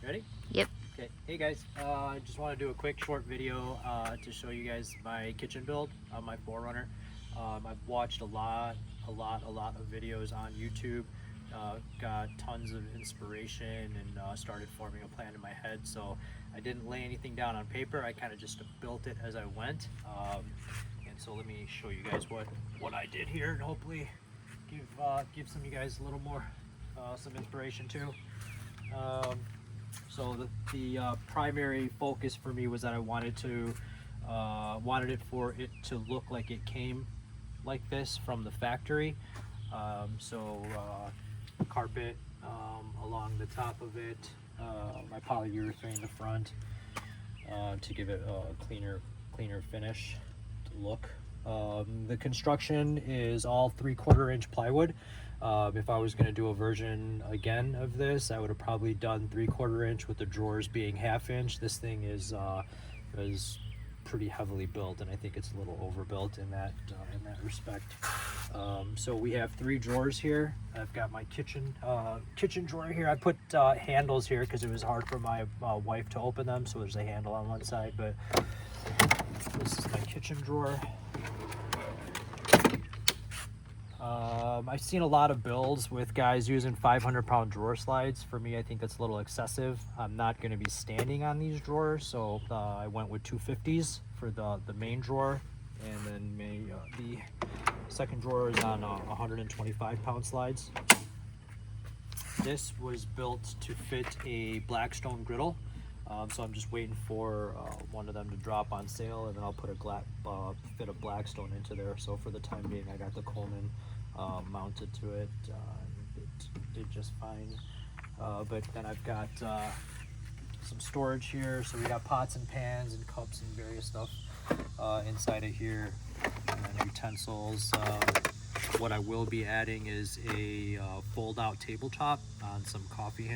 Ready? Yep. Okay. Hey guys, I just want to do a quick short video to show you guys my kitchen build on my 4Runner. I've watched a lot of videos on YouTube. Got tons of inspiration and started forming a plan in my head. So I didn't lay anything down on paper. I kind of just built it as I went. And so let me show you guys what I did here, and hopefully give some of you guys a little more some inspiration too. So the primary focus for me was that I wanted it for it to look like it came like this from the factory. Carpet along the top of it, my polyurethane in the front to give it a cleaner finish to look. The construction is all 3/4 inch plywood. If I was going to do a version again of this, I would have probably done 3/4 inch with the drawers being 1/2 inch. This thing is pretty heavily built, and I think it's a little overbuilt in that respect. So we have 3 drawers here. I've got my kitchen drawer here. I put handles here because it was hard for my wife to open them, so there's a handle on one side, but this is my kitchen drawer. I've seen a lot of builds with guys using 500-pound drawer slides. For me, I think that's a little excessive. I'm not going to be standing on these drawers, so I went with 250s for the main drawer, and then the second drawer is on 125-pound slides. This was built to fit a Blackstone griddle, so I'm just waiting for one of them to drop on sale, and then I'll put fit a Blackstone into there. So for the time being, I got the Coleman mounted to it. It did just fine. But then I've got some storage here. So we got pots and pans and cups and various stuff inside of here, and then utensils. What I will be adding is a fold-out tabletop on some coffee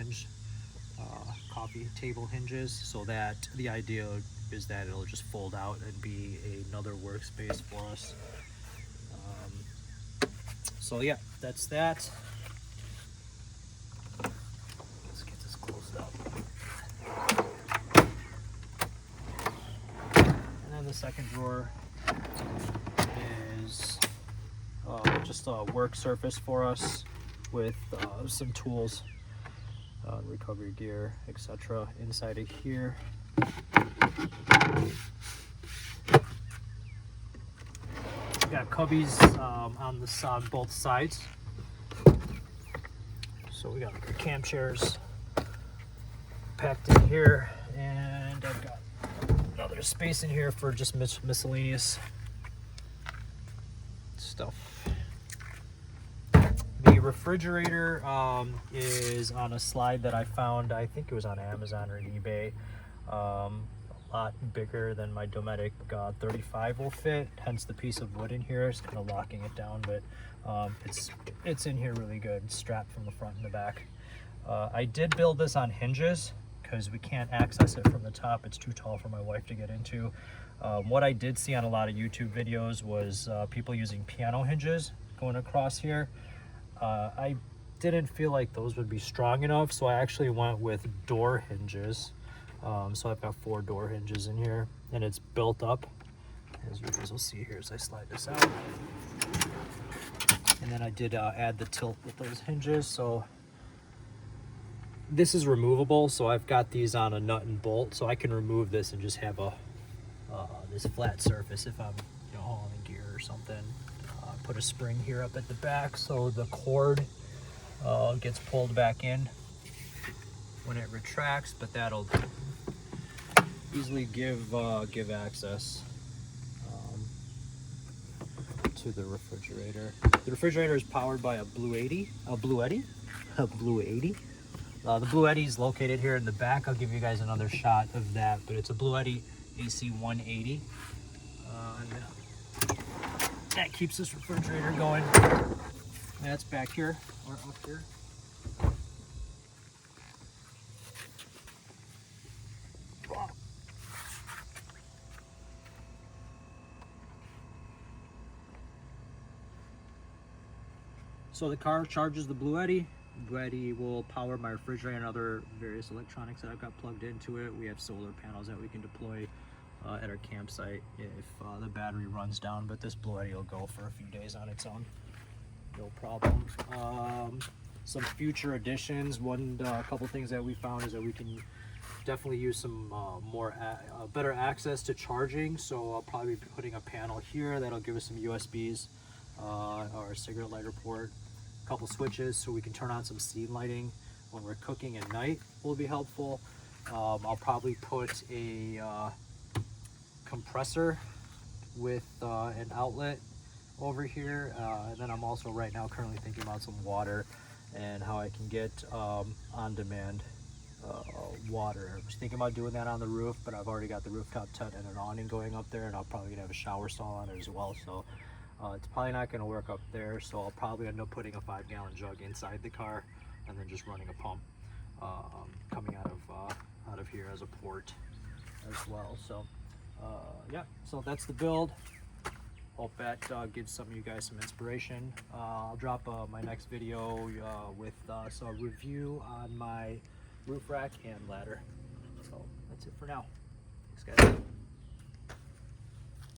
table hinges, so that the idea is that it'll just fold out and be another workspace for us. So yeah, that's that. Let's get this closed up. And then the second drawer is just a work surface for us with some tools, recovery gear, etc. inside of here. We got cubbies on both sides. So we got the cam chairs packed in here, and I've got another space in here for just miscellaneous stuff. The refrigerator is on a slide that I found. I think it was on Amazon or eBay. A lot bigger than my Dometic 35 will fit, hence the piece of wood in here is kind of locking it down, but it's in here really good. It's strapped from the front and the back. I did build this on hinges because we can't access it from the top. It's too tall for my wife to get into. What I did see on a lot of YouTube videos was people using piano hinges going across here. I didn't feel like those would be strong enough, so I actually went with door hinges. So I've got 4 door hinges in here, and it's built up, as you guys will see here as I slide this out. And then I did add the tilt with those hinges. So this is removable, so I've got these on a nut and bolt, so I can remove this and just have this flat surface if I'm hauling gear or something. Put a spring here up at the back so the cord gets pulled back in when it retracts, but that'll easily give access to the refrigerator. The refrigerator is powered by a Blue Yeti. The Blue Yeti is located here in the back. I'll give you guys another shot of that, but it's a Blue Yeti AC 180. That keeps this refrigerator going. That's back here or up here. So the car charges the Blue Yeti, ready, will power my refrigerator and other various electronics that I've got plugged into it. We have solar panels that we can deploy at our campsite if the battery runs down, but this Blue Eddy will go for a few days on its own, no problem. Some future additions, a couple things that we found is that we can definitely use some better access to charging, so I'll probably be putting a panel here that'll give us some USBs or a cigarette lighter port, a couple switches so we can turn on some scene lighting when we're cooking at night will be helpful. I'll probably put a compressor with an outlet over here, and then I'm also right now currently thinking about some water and how I can get on-demand water. I was thinking about doing that on the roof, but I've already got the rooftop tent and an awning going up there, and I'll probably gonna have a shower stall on it as well, so it's probably not going to work up there. So I'll probably end up putting a 5-gallon jug inside the car and then just running a pump coming out of here as a port as well. So yeah, so that's the build. Hope that gives some of you guys some inspiration. I'll drop my next video with a review on my roof rack and ladder. So that's it for now. Thanks, guys.